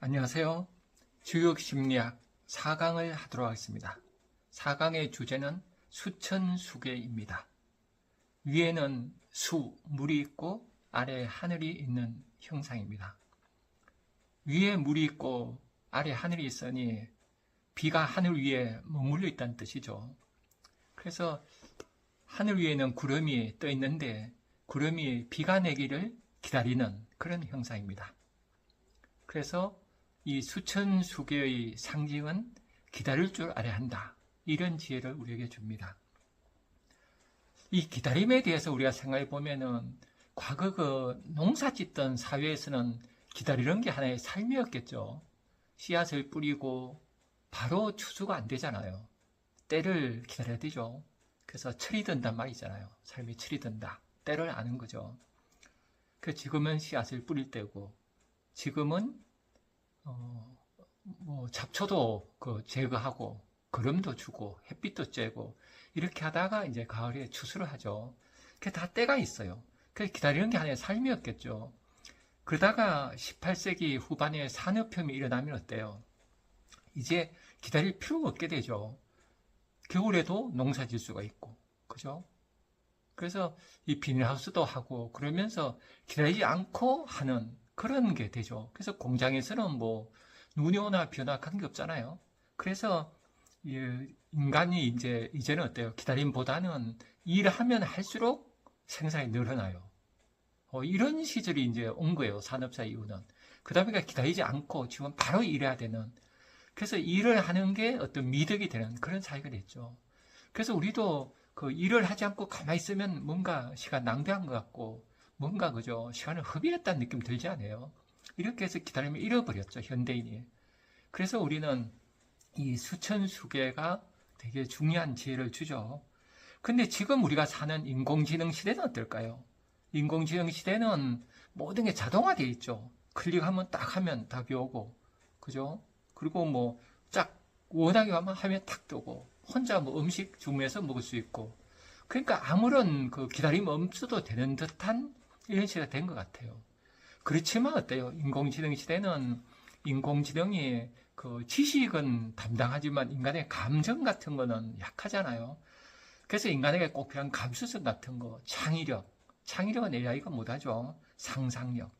안녕하세요. 주역심리학 4강을 하도록 하겠습니다. 4강의 주제는 수천수계입니다. 위에는 물이 있고 아래에 하늘이 있는 형상입니다. 위에 물이 있고 아래에 하늘이 있으니 비가 하늘 위에 머물러 있다는 뜻이죠. 그래서 하늘 위에는 구름이 떠 있는데 구름이 비가 내기를 기다리는 그런 형상입니다. 그래서 이 수천수계의 상징은 기다릴 줄 알아야 한다. 이런 지혜를 우리에게 줍니다. 이 기다림에 대해서 우리가 생각해 보면은 과거 그 농사 짓던 사회에서는 기다리는 게 하나의 삶이었겠죠. 씨앗을 뿌리고 바로 추수가 안 되잖아요. 때를 기다려야 되죠. 그래서 철이 든단 말이잖아요. 삶이 철이 든다. 때를 아는 거죠. 그 지금은 씨앗을 뿌릴 때고 지금은 잡초도 제거하고 거름도 주고 햇빛도 쬐고 이렇게 하다가 이제 가을에 추수를 하죠. 그게 다 때가 있어요. 그래서 기다리는 게 하나의 삶이었겠죠. 그러다가 18세기 후반에 산업혁명이 일어나면 어때요? 이제 기다릴 필요가 없게 되죠. 겨울에도 농사 질 수가 있고, 그죠? 그래서 이 비닐하우스도 하고 그러면서 기다리지 않고 하는 그런 게 되죠. 그래서 공장에서는 뭐 눈이 오나 비 오나 관계없잖아요. 그래서 인간이 이제는 어때요? 기다림보다는 일하면 할수록 생산이 늘어나요. 이런 시절이 이제 온 거예요. 산업사 이후는. 그러다 보니까 기다리지 않고 지금 바로 일해야 되는. 그래서 일을 하는 게 어떤 미덕이 되는 그런 사회가 됐죠. 그래서 우리도 그 일을 하지 않고 가만히 있으면 뭔가 시간 낭비한 것 같고 뭔가 그죠? 시간을 허비했다는 느낌 들지 않아요? 이렇게 해서 기다림을 잃어버렸죠, 현대인이. 그래서 우리는 이 수천수계가 되게 중요한 지혜를 주죠. 근데 지금 우리가 사는 인공지능 시대는 어떨까요? 인공지능 시대는 모든 게 자동화되어 있죠. 클릭하면 딱 하면 답이 오고, 그죠? 그리고 뭐, 원하게 하면 탁 뜨고, 혼자 뭐 음식 주문해서 먹을 수 있고, 그러니까 아무런 그 기다림 없어도 되는 듯한 이런 시대가 된 것 같아요. 그렇지만 어때요? 인공지능 시대는 인공지능이 그 지식은 담당하지만 인간의 감정 같은 거는 약하잖아요. 그래서 인간에게 꼭 필요한 감수성 같은 거, 창의력은 AI가 못하죠. 상상력.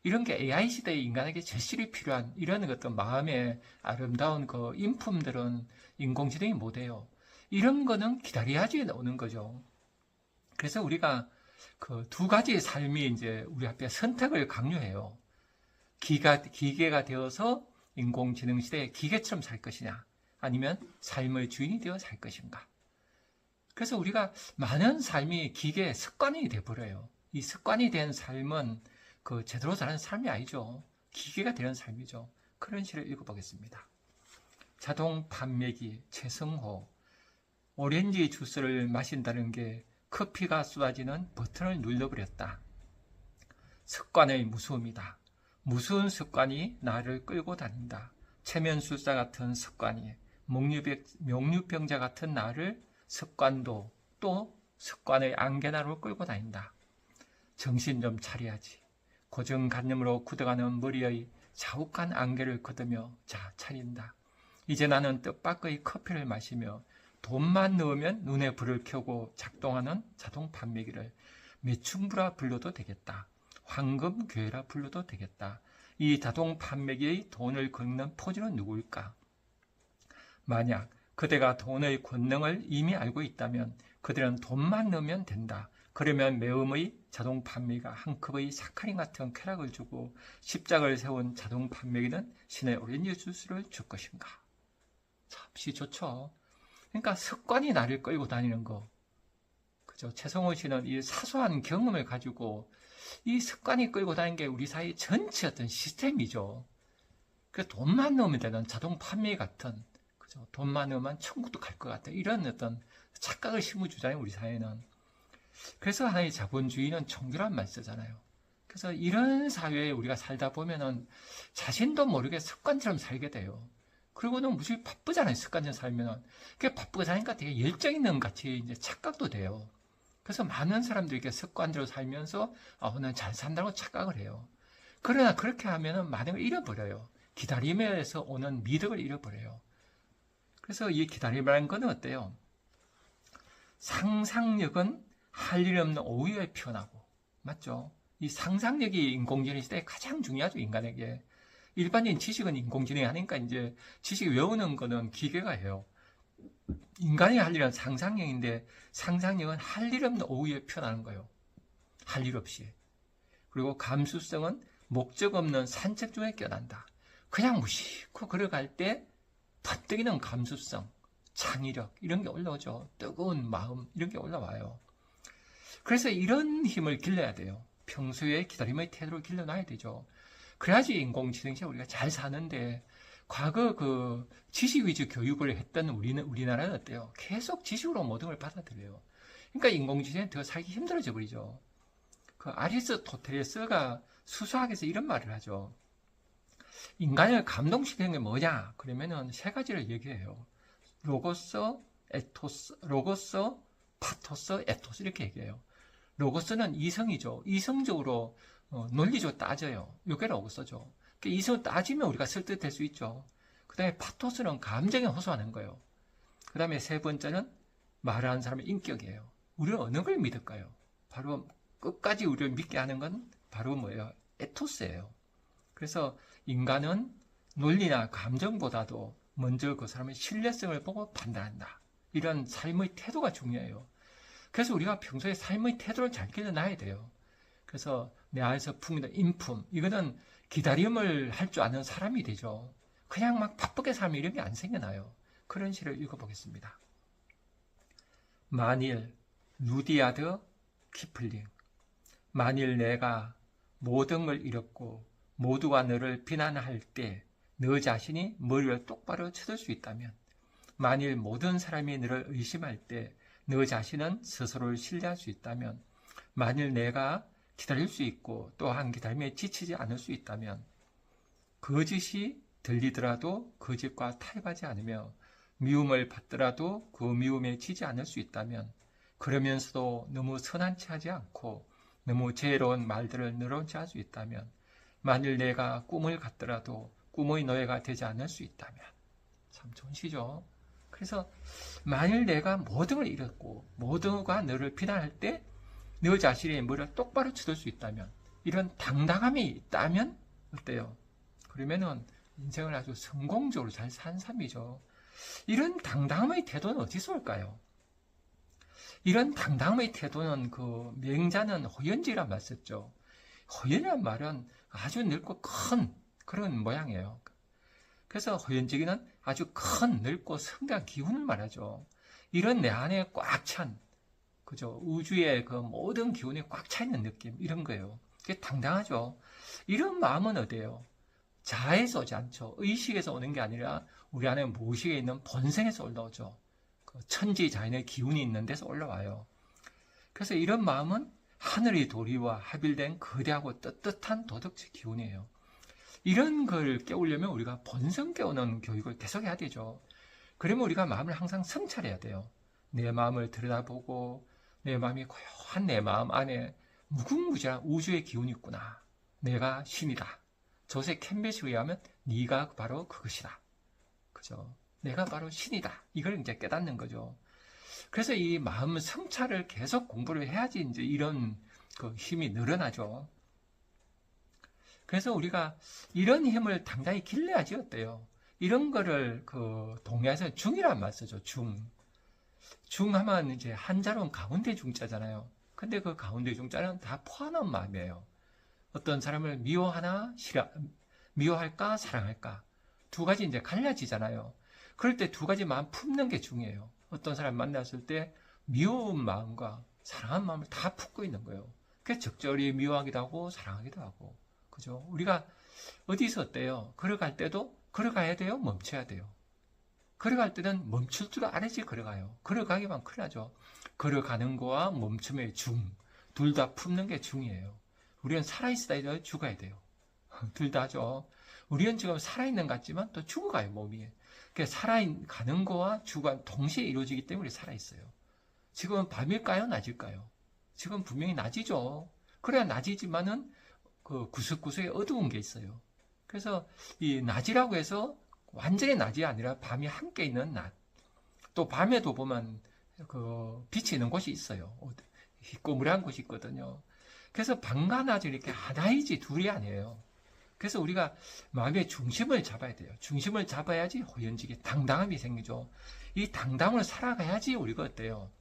이런 게 AI 시대에 인간에게 절실히 필요한 이런 어떤 마음의 아름다운 그 인품들은 인공지능이 못해요. 이런 거는 기다려야지 오는 거죠. 그래서 우리가 그 두 가지의 삶이 이제 우리 앞에 선택을 강요해요. 기계가 되어서 인공지능 시대에 기계처럼 살 것이냐, 아니면 삶의 주인이 되어 살 것인가. 그래서 우리가 많은 삶이 기계의 습관이 돼버려요. 이 습관이 된 삶은 그 제대로 사는 삶이 아니죠. 기계가 되는 삶이죠. 그런 시를 읽어보겠습니다. 자동 판매기 최성호. 오렌지 주스를 마신다는 게 커피가 쏟아지는 버튼을 눌러버렸다. 습관의 무서움이다. 무서운 습관이 나를 끌고 다닌다. 체면술사 같은 습관이, 명류병자 같은 나를 습관도 또 습관의 안개나로 끌고 다닌다. 정신 좀 차려야지. 고정관념으로 굳어가는 머리의 자욱한 안개를 걷으며 차린다. 이제 나는 뜻밖의 커피를 마시며 돈만 넣으면 눈에 불을 켜고 작동하는 자동 판매기를 매춘부라 불러도 되겠다. 황금교회라 불러도 되겠다. 이 자동 판매기의 돈을 걷는 포즈는 누구일까? 만약 그대가 돈의 권능을 이미 알고 있다면 그들은 돈만 넣으면 된다. 그러면 매음의 자동 판매기가 한 컵의 사카린 같은 쾌락을 주고 십작을 세운 자동 판매기는 신의 오렌지 주스를 줄 것인가? 참시 좋죠. 그러니까 습관이 나를 끌고 다니는 거. 그죠? 최성호 씨는 이 사소한 경험을 가지고 이 습관이 끌고 다니는 게 우리 사회 전체 어떤 시스템이죠. 그래서 돈만 넣으면 되는 자동 판매 같은, 그죠? 돈만 넣으면 천국도 갈 것 같은 이런 어떤 착각을 심어주잖아요, 우리 사회는. 그래서 하나의 자본주의는 청결한말 쓰잖아요. 그래서 이런 사회에 우리가 살다 보면은 자신도 모르게 습관처럼 살게 돼요. 그리고는 무지 바쁘잖아요, 습관처럼 살면은. 그게 바쁘게 사니까 되게 열정 있는 같이 이제 착각도 돼요. 그래서 많은 사람들이 이렇게 습관대로 살면서, 오늘 잘 산다고 착각을 해요. 그러나 그렇게 하면은 많은 걸 잃어버려요. 기다림에서 오는 미덕을 잃어버려요. 그래서 이 기다림이라는 건 어때요? 상상력은 할 일 없는 오후에 피어나고, 맞죠? 이 상상력이 인공지능 시대에 가장 중요하죠, 인간에게. 일반적인 지식은 인공지능이 하니까 이제 지식 외우는 거는 기계가 해요. 인간이 할 일은 상상력인데 상상력은 할 일 없는 오후에 피어나는 거예요. 할 일 없이. 그리고 감수성은 목적 없는 산책 중에 깨어난다. 그냥 무심코 걸어갈 때 번뜩이는 감수성, 창의력 이런 게 올라오죠. 뜨거운 마음 이런 게 올라와요. 그래서 이런 힘을 길러야 돼요. 평소에 기다림의 태도를 길러놔야 되죠. 그래야지 인공지능 시대에 우리가 잘 사는데, 과거 그 지식 위주 교육을 했던 우리나라는 어때요? 계속 지식으로 모든 걸 받아들여요. 그러니까 인공지능은 더 살기 힘들어져 버리죠. 그 아리스토텔레스가 수수학에서 이런 말을 하죠. 인간을 감동시키는 게 뭐냐? 그러면은 세 가지를 얘기해요. 로고스, 에토스, 로고스, 파토스, 에토스 이렇게 얘기해요. 로고스는 이성이죠. 이성적으로 논리적으로 따져요. 이게 로고스죠. 그러니까 이성을 따지면 우리가 설득될 수 있죠. 그 다음에 파토스는 감정에 호소하는 거예요. 그 다음에 세 번째는 말하는 사람의 인격이에요. 우리는 어느 걸 믿을까요? 바로 끝까지 우리를 믿게 하는 건 바로 뭐예요? 에토스예요. 그래서 인간은 논리나 감정보다도 먼저 그 사람의 신뢰성을 보고 판단한다. 이런 삶의 태도가 중요해요. 그래서 우리가 평소에 삶의 태도를 잘 길러놔야 돼요. 그래서 내 안에서 품는 인품, 이거는 기다림을 할 줄 아는 사람이 되죠. 그냥 막 바쁘게 살면 이런 게 안 생겨나요. 그런 시를 읽어보겠습니다. 만일, 루디아드 키플링. 만일 내가 모든 걸 잃었고 모두가 너를 비난할 때 너 자신이 머리를 똑바로 쳐들 수 있다면, 만일 모든 사람이 너를 의심할 때 너 자신은 스스로를 신뢰할 수 있다면, 만일 내가 기다릴 수 있고 또한 기다림에 지치지 않을 수 있다면, 거짓이 들리더라도 거짓과 타협하지 않으며 미움을 받더라도 그 미움에 지지 않을 수 있다면, 그러면서도 너무 선한 체 하지 않고 너무 지혜로운 말들을 늘어놓지 않을 수 있다면, 만일 내가 꿈을 갖더라도 꿈의 노예가 되지 않을 수 있다면. 참 좋은 시죠. 그래서 만일 내가 모든 걸 잃었고 모두가 너를 비난할 때 너 자신의 머리를 똑바로 쳐들 수 있다면, 이런 당당함이 있다면 어때요? 그러면은 인생을 아주 성공적으로 잘 산 삶이죠. 이런 당당함의 태도는 어디서 올까요? 이런 당당함의 태도는 그 맹자는 호연지란 말 썼죠. 호연이란 말은 아주 넓고 큰 그런 모양이에요. 그래서 호연지기는 아주 큰 넓고 성대한 기운을 말하죠. 이런 내 안에 꽉 찬, 그죠? 우주의 그 모든 기운이 꽉 차 있는 느낌, 이런 거예요. 그게 당당하죠. 이런 마음은 어때요? 자아에서 오지 않죠. 의식에서 오는 게 아니라 우리 안에 무의식에 있는 본성에서 올라오죠. 그 천지자연의 기운이 있는 데서 올라와요. 그래서 이런 마음은 하늘의 도리와 합일된 거대하고 떳떳한 도덕적 기운이에요. 이런 걸 깨우려면 우리가 본성 깨우는 교육을 계속해야 되죠. 그러면 우리가 마음을 항상 성찰해야 돼요. 내 마음을 들여다보고 내 마음이 고요한 내 마음 안에 무궁무진한 우주의 기운이 있구나. 내가 신이다. 조세 캠벳에 의하면 네가 바로 그것이다. 그죠? 내가 바로 신이다. 이걸 이제 깨닫는 거죠. 그래서 이 마음 성찰을 계속 공부를 해야지 이제 이런 그 힘이 늘어나죠. 그래서 우리가 이런 힘을 당당히 길러야지 어때요? 이런 거를 그 동양에서 중이란 말 쓰죠. 중. 중하면 이제 한자로는 가운데 중자잖아요. 근데 그 가운데 중자는 다 포함한 마음이에요. 어떤 사람을 미워할까 사랑할까 두 가지 이제 갈라지잖아요. 그럴 때 두 가지 마음 품는 게 중요해요. 어떤 사람 만났을 때 미워운 마음과 사랑한 마음을 다 품고 있는 거예요. 그래서 적절히 미워하기도 하고 사랑하기도 하고. 그죠? 우리가 어디서 어때요? 걸어갈 때도 걸어가야 돼요? 멈춰야 돼요? 걸어갈 때는 멈출 줄 알아야지 걸어가요. 걸어가기만 큰일 나죠. 걸어가는 거와 멈춤의 중, 둘 다 품는 게 중이에요. 우리는 살아있어야 돼요? 죽어야 돼요? 둘 다죠. 우리는 지금 살아있는 것 같지만 또 죽어가요, 몸이. 그러니까 살아가는 거와 죽어 동시에 이루어지기 때문에 살아있어요. 지금은 밤일까요? 낮일까요? 지금 분명히 낮이죠. 그래야 낮이지만은 그 구석구석에 어두운 게 있어요. 그래서 이 낮이라고 해서 완전히 낮이 아니라 밤이 함께 있는 낮. 또 밤에도 보면 그 빛이 있는 곳이 있어요. 희꼬무한 곳이 있거든요. 그래서 밤과 낮이 이렇게 하나이지 둘이 아니에요. 그래서 우리가 마음의 중심을 잡아야 돼요. 중심을 잡아야지 호연지기 당당함이 생기죠. 이 당당을 살아가야지 우리가 어때요?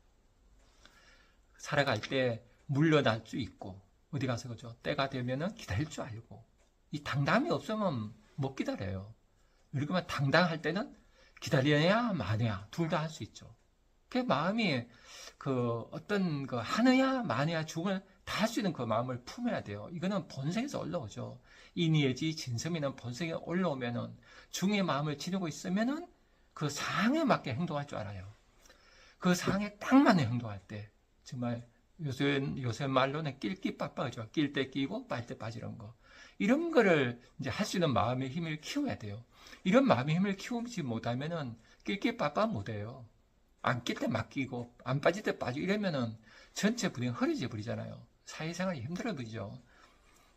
살아갈 때 물러날 수 있고 어디 가서 그죠? 때가 되면은 기다릴 줄 알고 이 당당함이 없으면 못 기다려요. 우리가 당당할 때는 기다려야 마냐 둘 다 할 수 있죠. 그 마음이 그 어떤 그 하느냐 마느냐 중을 다 할 수 있는 그 마음을 품어야 돼요. 이거는 본성에서 올라오죠. 이니에지 진섬이는 본성에 올라오면은 중의 마음을 지니고 있으면은 그 상황에 맞게 행동할 줄 알아요. 그 상황에 딱 맞는 행동할 때 정말 요새 말로는 낄끼빠빠죠. 낄 때 끼고 빨 때 빠지는 거. 이런 거를 이제 할 수 있는 마음의 힘을 키워야 돼요. 이런 마음의 힘을 키우지 못하면은 낄끼빠빠 못해요. 안 낄 때 맡기고 안 빠질 때 빠지고 이러면은 전체 분위기가 흐려져 버리잖아요. 사회생활이 힘들어 버리죠.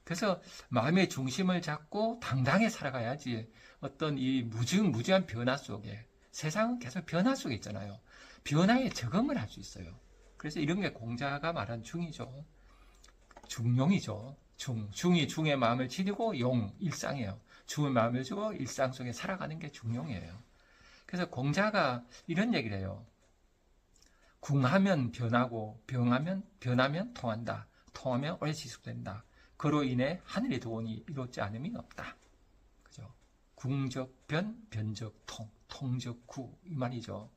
그래서 마음의 중심을 잡고 당당히 살아가야지 어떤 이 무지한 변화 속에 세상은 계속 변화 속에 있잖아요. 변화에 적응을 할 수 있어요. 그래서 이런 게 공자가 말한 중이죠. 중용이죠. 중이 중의 마음을 지니고 용, 일상이에요. 중의 마음을 주고 일상 속에 살아가는 게 중용이에요. 그래서 공자가 이런 얘기를 해요. 궁하면 변하고 변하면 통한다. 통하면 오래 지속된다. 그로 인해 하늘의 도원이 이루어지지 않음이 없다. 그죠? 궁적 변, 변적 통, 통적 구 이 말이죠.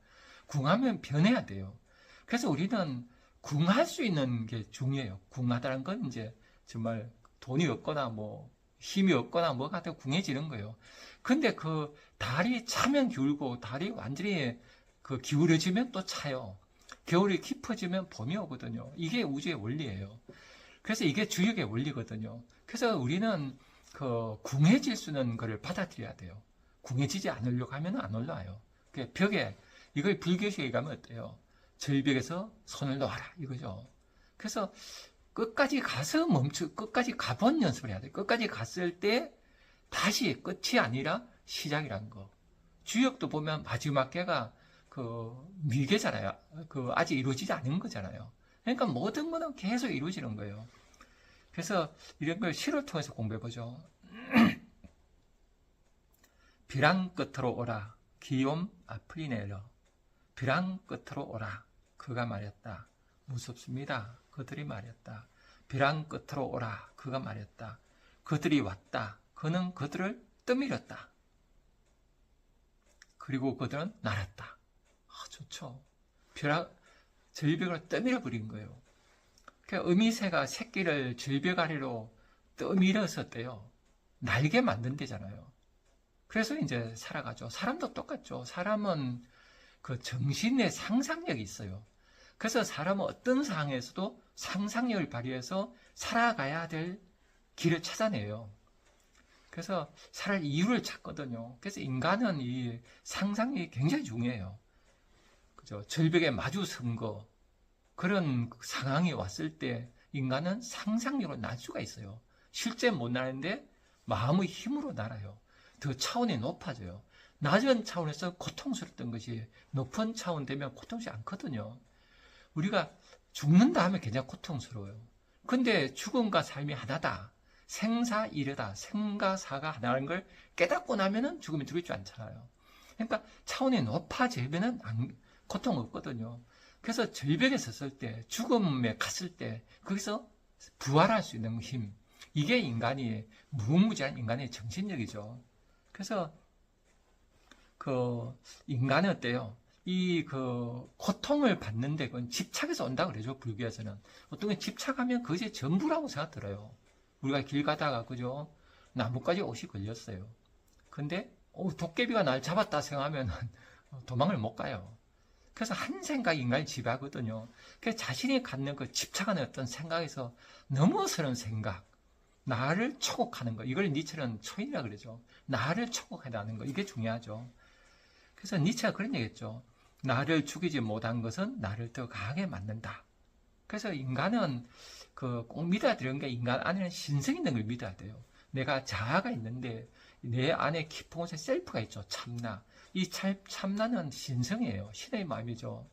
궁하면 변해야 돼요. 그래서 우리는 궁할 수 있는 게 중요해요. 궁하다는 건 이제 정말 돈이 없거나 뭐 힘이 없거나 뭐가 더 궁해지는 거예요. 근데 그 달이 차면 기울고 달이 완전히 그 기울어지면 또 차요. 겨울이 깊어지면 봄이 오거든요. 이게 우주의 원리예요. 그래서 이게 주역의 원리거든요. 그래서 우리는 그 궁해질 수 있는 거를 받아들여야 돼요. 궁해지지 않으려고 하면 안 올라와요. 그 벽에 이걸 불교식에 가면 어때요? 절벽에서 손을 놓아라 이거죠. 그래서 끝까지 가서 끝까지 가본 연습을 해야 돼요. 끝까지 갔을 때 다시 끝이 아니라 시작이라는 거. 주역도 보면 마지막 개가 그 미개잖아요. 그 아직 이루어지지 않은 거잖아요. 그러니까 모든 거는 계속 이루어지는 거예요. 그래서 이런 걸 시를 통해서 공부해보죠. 벼랑 끝으로 오라. 기욤 아프리네러. 벼랑 끝으로 오라. 그가 말했다. 무섭습니다. 그들이 말했다. 벼랑 끝으로 오라. 그가 말했다. 그들이 왔다. 그는 그들을 떠밀었다. 그리고 그들은 날았다. 좋죠. 절벽을 떠밀어 버린 거예요. 그러니까 어미새가 새끼를 절벽 아래로 떠밀었었대요. 날게 만든대잖아요. 그래서 이제 살아가죠. 사람도 똑같죠. 사람은 그 정신의 상상력이 있어요. 그래서 사람은 어떤 상황에서도 상상력을 발휘해서 살아가야 될 길을 찾아내요. 그래서 살아갈 이유를 찾거든요. 그래서 인간은 이 상상력이 굉장히 중요해요. 그죠? 절벽에 마주 선 거, 그런 상황이 왔을 때 인간은 상상력으로 날 수가 있어요. 실제 못 나는데 마음의 힘으로 날아요. 더 차원이 높아져요. 낮은 차원에서 고통스럽던 것이 높은 차원 되면 고통스럽지 않거든요. 우리가 죽는다 하면 굉장히 고통스러워요. 근데 죽음과 삶이 하나다. 생사이르다. 생과 사가 하나라는 걸 깨닫고 나면은 죽음이 두렵지 않잖아요. 그러니까 차원이 높아지면은 고통 없거든요. 그래서 절벽에 섰을 때, 죽음에 갔을 때, 거기서 부활할 수 있는 힘. 이게 인간이, 무궁무진한 인간의 정신력이죠. 그래서, 인간은 어때요? 고통을 받는데, 그건 집착해서 온다고 그러죠, 불교에서는. 어떤 게 집착하면 그것이 전부라고 생각 들어요. 우리가 길 가다가, 그죠? 나뭇가지 옷이 걸렸어요. 근데, 도깨비가 날 잡았다 생각하면 도망을 못 가요. 그래서 한 생각이 인간을 지배하거든요. 그래서 자신이 갖는 그 집착하는 어떤 생각에서 넘어서는 생각, 나를 초곡하는 거, 이걸 니체는 초인이라고 그러죠. 나를 초곡해나가는 거, 이게 중요하죠. 그래서 니체가 그런 얘기했죠. 나를 죽이지 못한 것은 나를 더 강하게 만든다. 그래서 인간은 꼭 믿어야 되는 게 인간 안에는 신성이 있는 걸 믿어야 돼요. 내가 자아가 있는데 내 안에 깊은 곳에 셀프가 있죠. 참나. 이 참나는 신성이에요. 신의 마음이죠.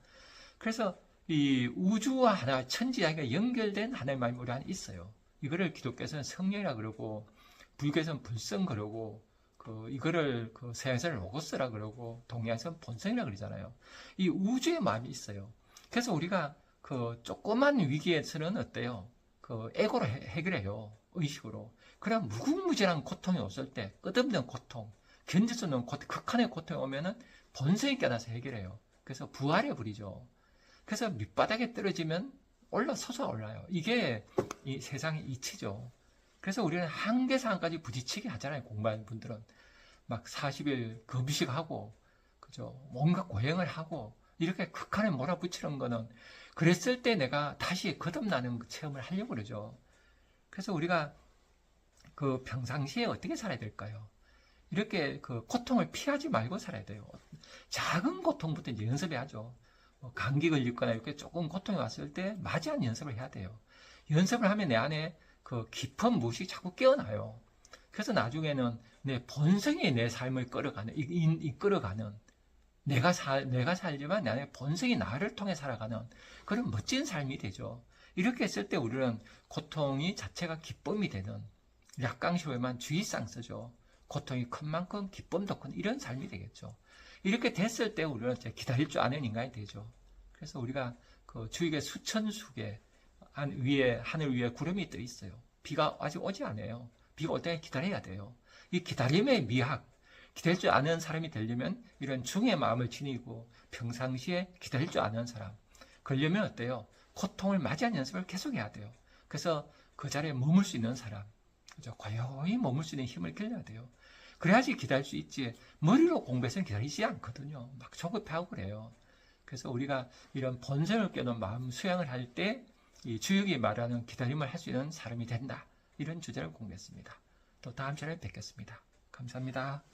그래서 이 우주와 하나, 천지하기가 연결된 하나의 마음이 우리 안에 있어요. 이거를 기독교에서는 성령이라 그러고, 불교에서는 불성 그러고, 이거를 서양에서는 로고스라 그러고, 동양에서는 본성이라 그러잖아요. 이 우주의 마음이 있어요. 그래서 우리가 조그만 위기에서는 어때요? 에고로 해결해요. 의식으로. 그럼 무궁무진한 고통이 없을 때, 끝없는 고통, 견딜 수 없는 극한의 고통이 오면은 본성이 깨어나서 해결해요. 그래서 부활해 버리죠. 그래서 밑바닥에 떨어지면 서서 올라요. 이게 이 세상의 이치죠. 그래서 우리는 한계상까지 부딪히게 하잖아요. 공부하는 분들은. 막 40일 금식하고, 그죠? 뭔가 고행을 하고, 이렇게 극한에 몰아붙이는 거는, 그랬을 때 내가 다시 거듭나는 체험을 하려고 그러죠. 그래서 우리가 평상시에 어떻게 살아야 될까요? 이렇게 고통을 피하지 말고 살아야 돼요. 작은 고통부터 이제 연습해야죠. 감기 걸리거나 이렇게 조금 고통이 왔을 때 맞이하는 연습을 해야 돼요. 연습을 하면 내 안에 깊은 무엇이 자꾸 깨어나요. 그래서 나중에는 내 본성이 내 삶을 이끌어가는 내가 살지만 내 안에 본성이 나를 통해 살아가는 그런 멋진 삶이 되죠. 이렇게 했을 때 우리는 고통이 자체가 기쁨이 되는 약강시호에만 주의상 쓰죠. 고통이 큰 만큼 기쁨도 큰 이런 삶이 되겠죠. 이렇게 됐을 때 우리는 이제 기다릴 줄 아는 인간이 되죠. 그래서 우리가 주위에 수천수개 하늘 위에 구름이 떠 있어요. 비가 아직 오지 않아요. 비가 올 때는 기다려야 돼요. 이 기다림의 미학, 기다릴 줄 아는 사람이 되려면 이런 중의 마음을 지니고 평상시에 기다릴 줄 아는 사람. 그러려면 어때요? 고통을 맞이하는 연습을 계속해야 돼요. 그래서 그 자리에 머물 수 있는 사람, 그죠? 고요히 머물 수 있는 힘을 길러야 돼요. 그래야지 기다릴 수 있지. 머리로 공부해서는 기다리지 않거든요. 막 조급해하고 그래요. 그래서 우리가 이런 본성을 깨는 마음 수양을 할 때 이 주역이 말하는 기다림을 할 수 있는 사람이 된다. 이런 주제를 공부했습니다. 또 다음 시간에 뵙겠습니다. 감사합니다.